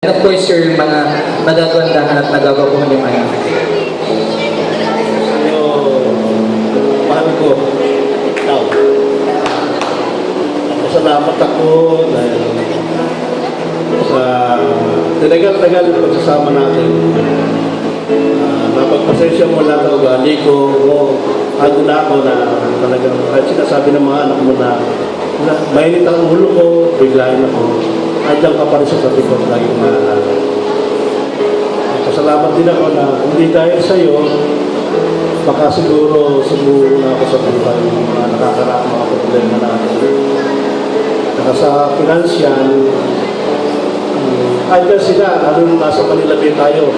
And of course, sir, mga nagagandahan at nagagabuhan ni Maya. So, mahal ko. Ikaw. Salamat ako dahil sa tinagal-tagal na pagsasama natin. Napagpasensya mo lang ang ugali ko. Ano na ako na talagang kahit sinasabi ng mga anak mo na mainit ang ulo ko, biglain ako. Andiyan ka pa rin sa tabi ko, lagi kong maalala. Pasalamat din ako na hindi dahil sa'yo, baka siguro sumulo na ako sa buhay ng mga nakakaraan mga problema natin. Saka sa financial, andyan sila, lalo nasa Manila Bay tayo.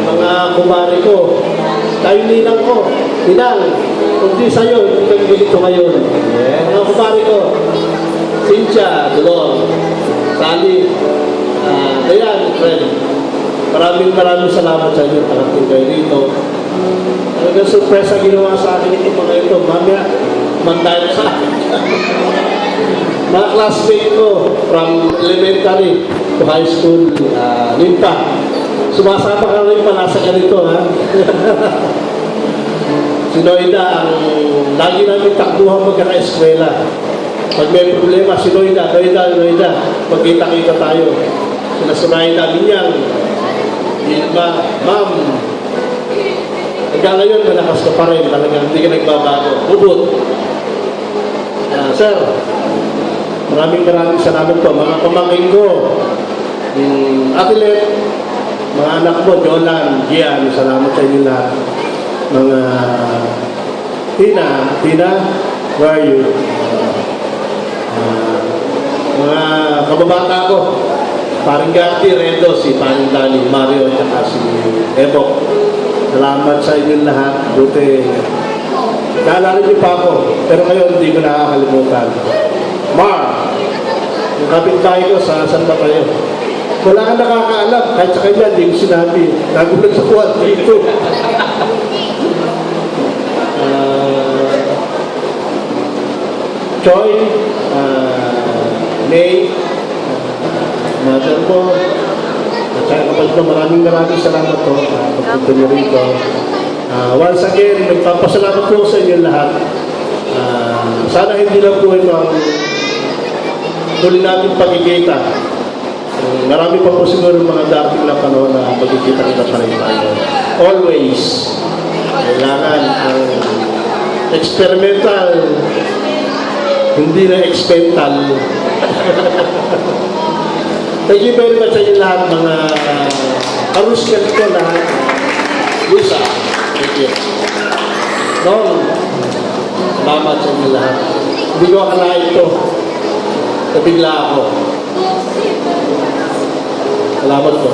Mga kumari ko, tayo ninang ko, ninang, kundi sa'yo, hindi kami ganito ngayon. Mga kumari ko, Cynthia, Dolor, Sally, Dayan, friend. Maraming salamat sa inyo, nakarating kayo dito. Talagang surpresa ginawa sa akin ito mga ito. Mamaya, mandayo sa akin. Mga classmate ko from elementary to high school, Limpa. Sumasama ka rin pa, nasa ganito, ha? Si Noida, ang lagi namin takbuhan magkaka-eskwela. Pag may problema, si Noida, magkita-kita tayo. Sinasunayin namin yan. Ma'am, hanggang ngayon, malakas ka pa rin. Talagang hindi ka nagbabago. Ubod. Sir, maraming salamat po. Mga pamangkin ko, Atlet, mga anak mo, Jolan, Gian, salamat sa inyo lahat. Mga Tina, where are you? Mga kababata ko, paring Gati, Redo, si paring Dani, Mario, at si Ebok. Salamat sa inyo lahat. Buti, naalala niyo pa ako, pero ngayon hindi ko nakakalimutan. Mar, yung kapitbahay ko sa San Mateo. Wala kang nakakaalam, kahit sa kanya, hindi ko sinabi. Nagulat sa kuwan dito. Choi, May, mother ko, at saka kapag ito, maraming salamat po pagpunta niyo rito. Once again, nagpapasalamat po sa inyo lahat. Sana hindi lang po ito ang huli natin pagkikita. Marami pa po siguro mga dating na panahon na magkikita-kita pa rin tayo. Always, kailangan ang experimental, hindi na experimental. Thank you very much sa inyo lahat, mga karuskel ko lahat. Lusa, thank you. Noon, salamat sa inyo lahat. Hindi ko akalain ito. Nabigla ako. Salamat po.